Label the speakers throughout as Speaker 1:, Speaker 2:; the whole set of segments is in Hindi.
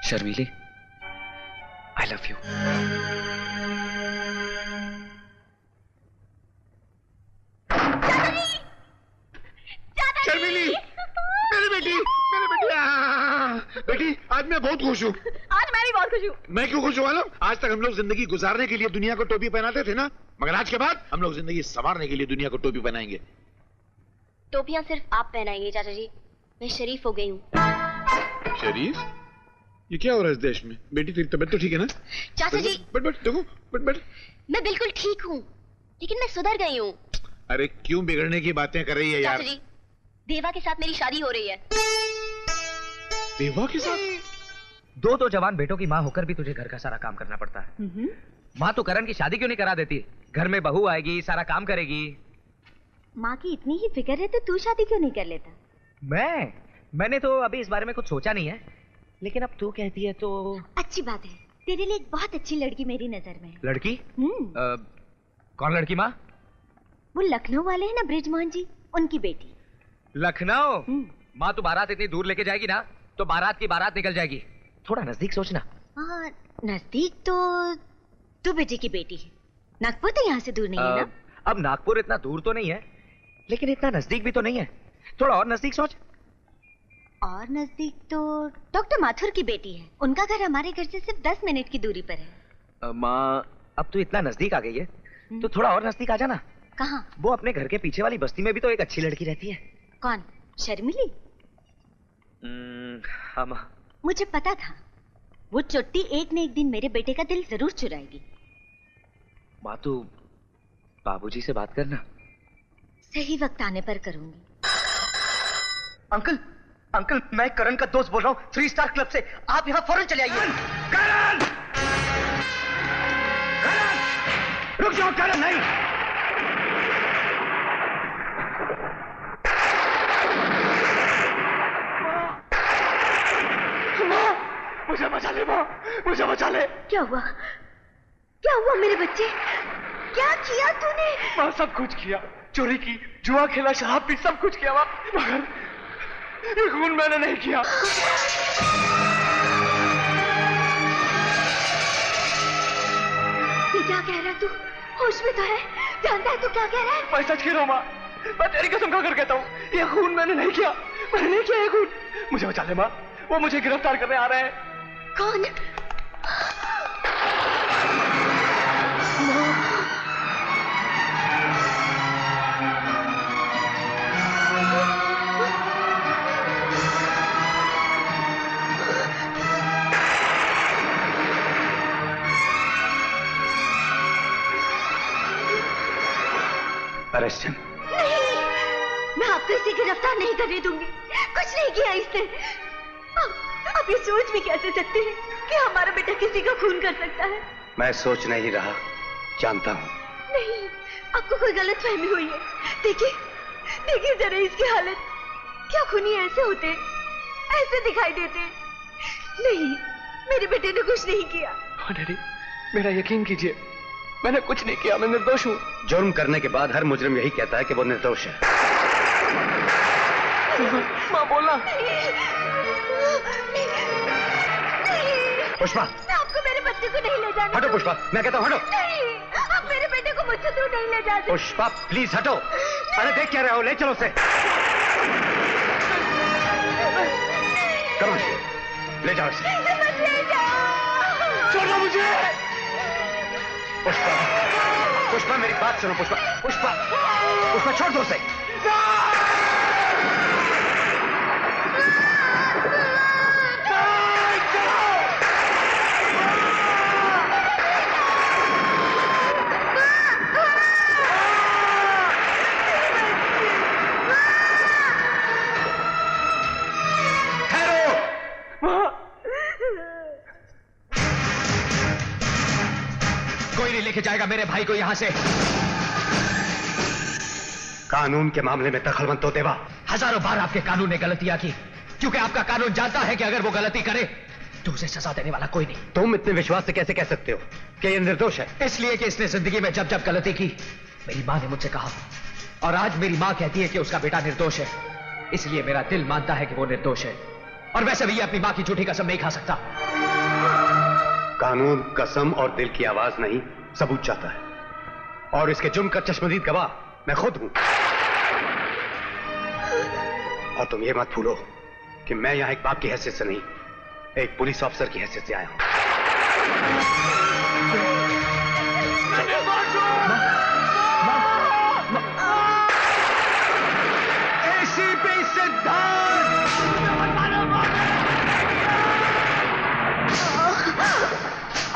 Speaker 1: शर्मीली, आई लव यू।
Speaker 2: शर्मीली, मेरी बेटी, बेटी आज मैं बहुत खुश हूँ।
Speaker 3: आज मैं भी बहुत खुश हूँ।
Speaker 2: मैं क्यों खुश हूँ मालूम? आज तक हम लोग जिंदगी गुजारने के लिए दुनिया को टोपी पहनाते थे ना, मगर आज के बाद हम लोग जिंदगी संवारने के लिए दुनिया को टोपी पहनाएंगे।
Speaker 3: टोपियां सिर्फ आप पहनाएंगे चाचा जी। मैं शरीफ हो गई हूँ।
Speaker 2: शरीफ? ये क्या हो रहा है इस देश में? बेटी तेरी तबीयत तो ठीक है ना?
Speaker 3: चाचा जी
Speaker 2: बट देखो बट
Speaker 3: मैं बिल्कुल ठीक हूँ, लेकिन मैं सुधर गई हूँ।
Speaker 2: अरे क्यों बिगड़ने की बातें कर रही है यार?
Speaker 3: चाचा जी, देवा के साथ मेरी शादी हो रही है।
Speaker 2: देवा के साथ?
Speaker 4: दो जवान बेटों की माँ होकर भी तुझे घर का सारा काम करना पड़ता है। माँ तो करण की शादी क्यों नहीं करा देती? घर में बहू आएगी, सारा काम करेगी।
Speaker 3: माँ की इतनी ही फिक्र है तो तू शादी क्यों नहीं कर लेता?
Speaker 4: मैंने तो अभी इस बारे में कुछ सोचा नहीं है, लेकिन अब तू कहती है तो
Speaker 3: अच्छी बात है। तेरे लिए एक बहुत अच्छी लड़की मेरी नजर में है।
Speaker 4: लड़की? कौन लड़की माँ?
Speaker 3: वो लखनऊ वाले हैं ना बृजमोहन जी, उनकी बेटी।
Speaker 4: लखनऊ? माँ तू बारात इतनी दूर लेके जाएगी ना तो बारात की बारात निकल जाएगी। थोड़ा नजदीक सोचना।
Speaker 3: हाँ नजदीक तो तू बेटी की बेटी है। नागपुर तो यहाँ से दूर नहीं है ना?
Speaker 4: अब नागपुर इतना दूर तो नहीं है, लेकिन इतना नजदीक भी तो नहीं है। थोड़ा और नजदीक सोच।
Speaker 3: और नजदीक तो डॉक्टर माथुर की बेटी है। उनका घर हमारे घर से सिर्फ 10 मिनट की दूरी पर है।
Speaker 4: माँ अब तू इतना नजदीक आ गई है तो थोड़ा और नजदीक आ जाना।
Speaker 3: कहाँ?
Speaker 4: वो अपने घर के पीछे वाली बस्ती में भी तो एक अच्छी लड़की रहती है।
Speaker 3: कौन? शर्मिली?
Speaker 4: हाँ माँ।
Speaker 3: मुझे पता था वो चुट्टी एक न एक दिन मेरे बेटे का दिल जरूर चुराएगी।
Speaker 4: माँ तू बाबूजी से बात करना।
Speaker 3: सही वक्त आने पर करूंगी।
Speaker 4: अंकल अंकल, मैं करण का दोस्त बोल रहा हूँ, 3 स्टार क्लब से। आप यहाँ फौरन चले आइए।
Speaker 2: करण! रुक जाओ करण, नहीं। मुझे बचा ले माँ, मुझे बचा ले।
Speaker 3: क्या हुआ? क्या हुआ मेरे बच्चे? क्या किया तूने?
Speaker 2: माँ सब कुछ किया, चोरी की, जुआ खेला, शराब पी, सब कुछ किया माँ, मगर ये खून मैंने नहीं किया।
Speaker 3: ये क्या कह रहा है तू? होश में तो है? जानता है तू क्या कह रहा है?
Speaker 2: मैं सच कह रहा हूँ माँ, मैं तेरी कसम खाकर कहता हूँ, ये खून मैंने नहीं किया, मैंने नहीं किया ये खून। मुझे बचा ले माँ, वो मुझे गिरफ्तार करने आ रहे हैं।
Speaker 3: कौन?
Speaker 2: Arrest him.
Speaker 3: नहीं, मैं आपको इसे गिरफ्तार नहीं करने दूंगी। कुछ नहीं किया इसने। आप ये सोच भी कैसे सकते हैं कि हमारा बेटा किसी का खून कर सकता है?
Speaker 2: मैं सोच नहीं रहा, जानता हूँ।
Speaker 3: नहीं, आपको कोई गलत फहमी हुई है। देखिए, देखिए जरा इसकी हालत। क्या खूनी ऐसे होते, ऐसे दिखाई देते? नहीं, मेरे बेटे ने कुछ नहीं किया।
Speaker 2: हाँ डैडी, मेरा यकीन कीजिए, मैंने कुछ नहीं किया, मैं निर्दोष हूँ। जुर्म करने के बाद हर मुजरिम यही कहता है कि वो निर्दोष है। माँ बोलना। पुष्पा,
Speaker 3: मैं आपको मेरे बच्चे को नहीं ले जाने।
Speaker 2: हटो पुष्पा, मैं कहता हूँ हटो।
Speaker 3: नहीं, आप मेरे बेटे को मुझसे दूर नहीं ले जाते।
Speaker 2: पुष्पा प्लीज हटो। अरे देख क्या रहे हो, ले चलो उसे। करो, ले जाओ इसे।
Speaker 3: ले जाओ।
Speaker 2: छोड़ो मुझे। पुष्पा, पुष्पा मेरी बात सुनो पुष्पा, पुष्पा, पुष्पा छोड़ दो उसे।
Speaker 4: कोई नहीं लेके जाएगा मेरे भाई को यहां से।
Speaker 2: कानून के मामले में दखलमंद तो देवा।
Speaker 4: हजारों बार आपके कानून ने गलतियां की, क्योंकि आपका कानून जानता है कि अगर वो गलती करे तो उसे सजा देने वाला कोई नहीं।
Speaker 2: तुम इतने विश्वास से कैसे कह सकते हो कि ये निर्दोष है?
Speaker 4: इसलिए कि इसने जिंदगी में जब जब गलती की मेरी माँ ने मुझसे कहा, और आज मेरी माँ कहती है कि उसका बेटा निर्दोष है। इसलिए मेरा दिल मानता है कि वो निर्दोष है, और वैसे भी ये अपनी मां की झूठी कसम नहीं खा सकता।
Speaker 5: कानून कसम और दिल की आवाज नहीं, सबूत चाहता है, और इसके जुर्म का चश्मदीद गवाह मैं खुद हूं। और तुम ये मत भूलो कि मैं यहां एक बाप की हैसियत से नहीं, एक पुलिस ऑफिसर की हैसियत से आया हूं।
Speaker 2: एसीपी सिद्धार्थ!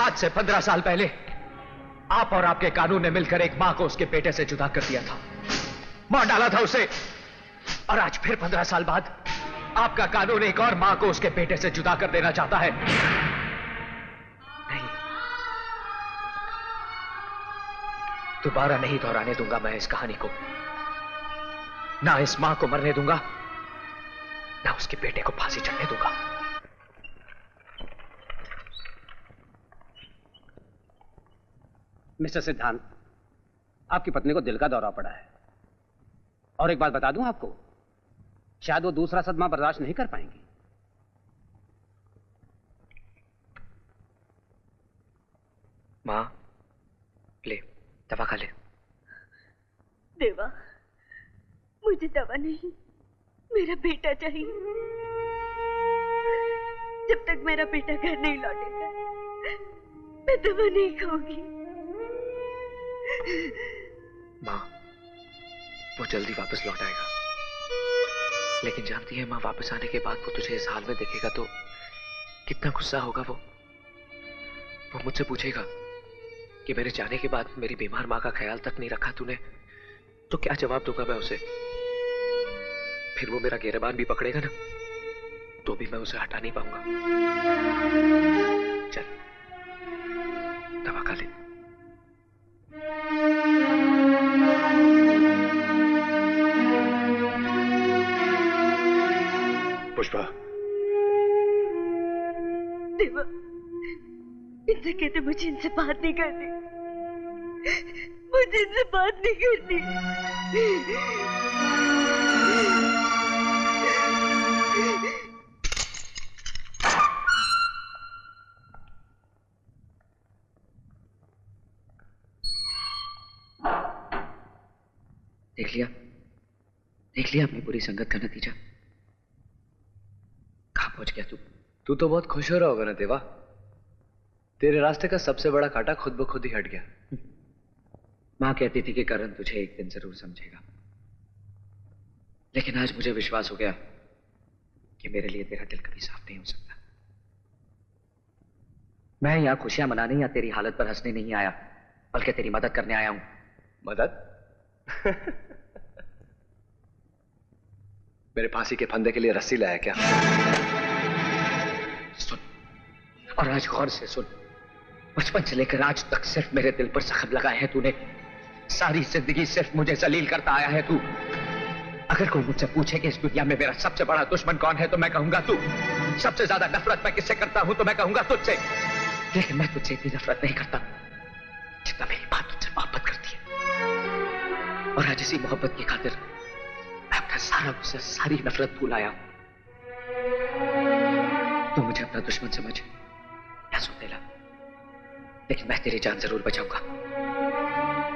Speaker 4: आज से 15 साल पहले आप और आपके कानून ने मिलकर एक मां को उसके बेटे से जुदा कर दिया था, मार डाला था उसे। और आज फिर 15 साल बाद आपका कानून एक और मां को उसके बेटे से जुदा कर देना चाहता है। नहीं, दोबारा नहीं दोहराने दूंगा मैं इस कहानी को। ना इस मां को मरने दूंगा, ना उसके बेटे को फांसी चढ़ने दूंगा।
Speaker 5: मिस्टर सिद्धांत, आपकी पत्नी को दिल का दौरा पड़ा है, और एक बात बता दूं आपको, शायद वो दूसरा सदमा बर्दाश्त नहीं कर पाएंगी।
Speaker 4: मां, ले दवा खा ले।
Speaker 3: देवा, मुझे दवा नहीं, मेरा बेटा चाहिए। जब तक मेरा बेटा घर नहीं लौटेगा, मैं दवा नहीं खाऊंगी।
Speaker 4: मां, वो जल्दी वापस लौट आएगा, लेकिन जानती है मां, वापस आने के बाद वो तुझे इस हाल में देखेगा तो कितना गुस्सा होगा। वो मुझसे पूछेगा कि मेरे जाने के बाद मेरी बीमार मां का ख्याल तक नहीं रखा तूने, तो क्या जवाब दूंगा मैं उसे? फिर वो मेरा गिरबान भी पकड़ेगा ना, तो भी मैं उसे हटा नहीं पाऊंगा। चल दवा खा ले।
Speaker 5: पुष्पा,
Speaker 3: देवा, इनसे कहते मुझे इनसे बात नहीं करनी, मुझे इनसे बात नहीं करनी।
Speaker 4: देख लिया अपनी पूरी संगत का नतीजा। कहां पहुंच गया तू?
Speaker 1: तू तो बहुत खुश हो रहा होगा ना देवा, तेरे रास्ते का सबसे बड़ा कांटा खुद ब खुद ही हट गया।
Speaker 4: मां कहती थी कि करण तुझे एक दिन जरूर समझेगा, लेकिन आज मुझे विश्वास हो गया कि मेरे लिए तेरा दिल कभी साफ नहीं हो सकता। मैं यहां खुशियां मनाने या तेरी हालत पर हंसने नहीं आया, बल्कि तेरी मदद करने आया हूं।
Speaker 1: मदद? मेरे फांसी के फंदे के लिए रस्सी लाया क्या?
Speaker 4: सुन, और आज गौर से सुन, बचपन से लेकर आज तक सिर्फ मेरे दिल पर जख्म लगाए हैं तूने। सारी जिंदगी सिर्फ मुझे जलील करता आया है तू। अगर कोई मुझसे पूछे कि इस दुनिया में मेरा सबसे बड़ा दुश्मन कौन है, तो मैं कहूंगा तू। सबसे ज्यादा नफरत मैं किससे करता हूं, तो मैं कहूंगा तुझसे। लेकिन मैं तुझसे इतनी नफरत नहीं करता जितना मेरी मां तुझसे मोहब्बत करती है। और आज इसी मोहब्बत की खातिर मैं अपना सारा गुस्सा, सारी नफरत भूल आया। तू मुझे अपना दुश्मन समझ या सौतेला, लेकिन मैं तेरी जान जरूर बचाऊंगा,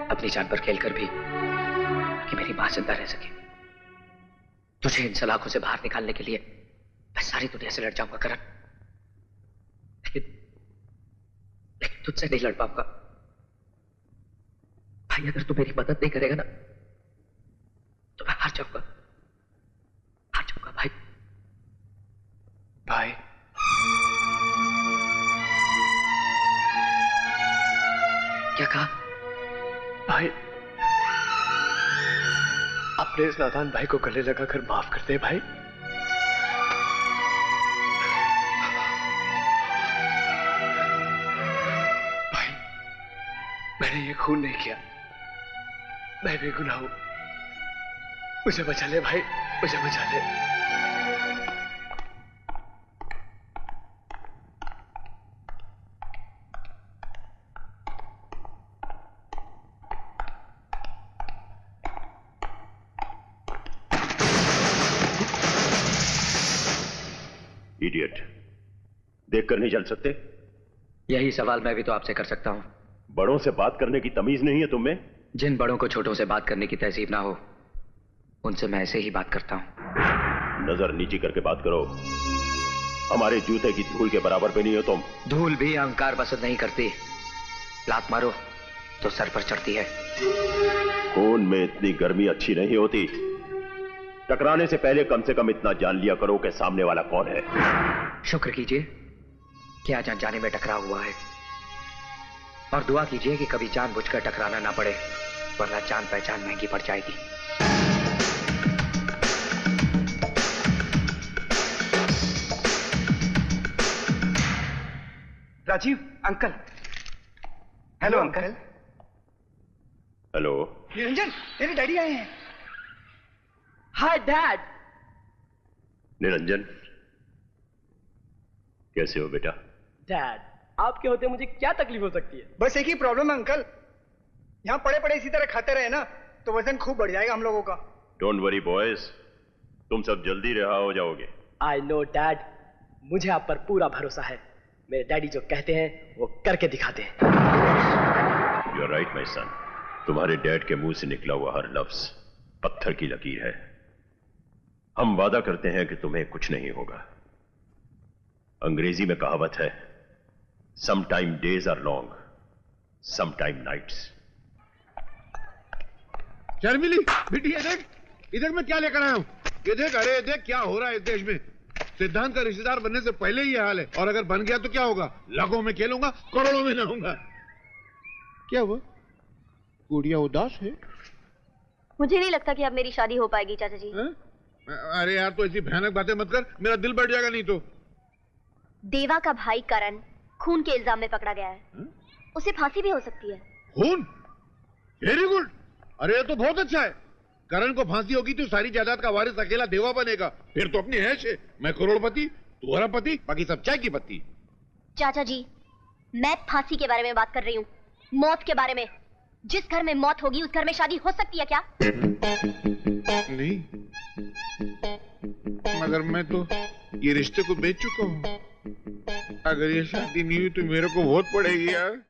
Speaker 4: अपनी जान पर खेलकर भी, कि मेरी मां जिंदा रह सके। तुझे इन सलाखों से बाहर निकालने के लिए मैं सारी दुनिया से लड़ जाऊंगा करण, लेकिन तुझसे नहीं लड़ पाऊंगा भाई। अगर तू मेरी मदद नहीं करेगा ना, तो मैं हार जाऊंगा भाई।
Speaker 1: भाई,
Speaker 4: क्या कहा?
Speaker 1: भाई अपने इस नादान भाई को गले लगाकर माफ कर दे भाई। भाई, मैंने ये खून नहीं किया, मैं बेगुनाह हूं, मुझे बचा ले भाई, मुझे बचा ले।
Speaker 6: इडियट, देखकर नहीं चल सकते?
Speaker 4: यही सवाल मैं भी तो आपसे कर सकता हूं।
Speaker 6: बड़ों से बात करने की तमीज नहीं है तुम्हें?
Speaker 4: जिन बड़ों को छोटों से बात करने की तहजीब ना हो, उनसे मैं ऐसे ही बात करता हूं।
Speaker 6: नजर नीची करके बात करो। हमारे जूते की धूल के बराबर पे नहीं हो तुम।
Speaker 4: धूल भी अहंकार पसंद नहीं करती। लात मारो तो सर पर चढ़ती है।
Speaker 6: खून में इतनी गर्मी अच्छी नहीं होती। टकराने से पहले कम से कम इतना जान लिया करो कि सामने वाला कौन है।
Speaker 4: शुक्र कीजिए कि आज अनजाने में टकरा हुआ है, और दुआ कीजिए कि कभी जानबूझकर टकराना ना पड़े, वरना जान पहचान महंगी पड़ जाएगी।
Speaker 2: Rajiv uncle. Hello uncle.
Speaker 6: Hello.
Speaker 2: Niranjan, तेरे डैडी आए हैं। Hi dad.
Speaker 6: निरंजन, कैसे हो बेटा?
Speaker 2: डैड, आपके होते मुझे क्या तकलीफ हो सकती है? बस एक ही प्रॉब्लम है अंकल, यहाँ पड़े पड़े इसी तरह खाते रहे ना तो वजन खूब बढ़ जाएगा हम लोगों का।
Speaker 6: डोंट वरी बॉयज, तुम सब जल्दी रिहा हो जाओगे।
Speaker 2: आई नो डैड, मुझे आप पर पूरा भरोसा है। मेरे डैडी जो कहते हैं वो करके दिखाते हैं।
Speaker 6: You are right my son. तुम्हारे डैड के मुंह से निकला हुआ हर लफ्ज पत्थर की लकीर है। हम वादा करते हैं कि तुम्हें कुछ नहीं होगा। अंग्रेजी में कहावत है, sometime days are long, sometime nights.
Speaker 7: शर्मिली बेटी, ये देख, इधर मैं क्या लेकर आया हूं। ये देख, अरे देख क्या हो रहा है इस देश में। सिद्धांत का रिश्तेदार बनने से पहले ही ये हाल है, और अगर बन गया तो क्या होगा? लाखों में खेलूंगा, करोड़ों में रहूंगा। क्या हुआ? गुड़िया उदास है?
Speaker 3: मुझे नहीं लगता कि अब मेरी शादी हो पाएगी चाचा जी।
Speaker 7: अरे यार, तो ऐसी भयानक बातें मत कर, मेरा दिल बैठ जाएगा नहीं तो।
Speaker 3: देवा का भाई करण खून के इल्जाम में पकड़ा गया है। उसे फांसी भी हो सकती है। खून?
Speaker 7: Very good. अरे ये तो बहुत अच्छा है। करण को फांसी होगी तो सारी जायदाद का वारिस अकेला देवा बनेगा। फिर तो अपनी ऐश है, मैं करोड़पति, तू अरबपति, बाकी सब चाय की पत्ती।
Speaker 3: चाचा जी, मैं फांसी के बारे में बात कर रही हूँ, मौत के बारे में। जिस घर में मौत होगी उस घर में शादी हो सकती है क्या?
Speaker 7: नहीं, मगर मैं तो ये रिश्ते को बेच चुका हूँ। अगर ये शादी नहीं हुई तो मेरे को वोट पड़ेगी यार।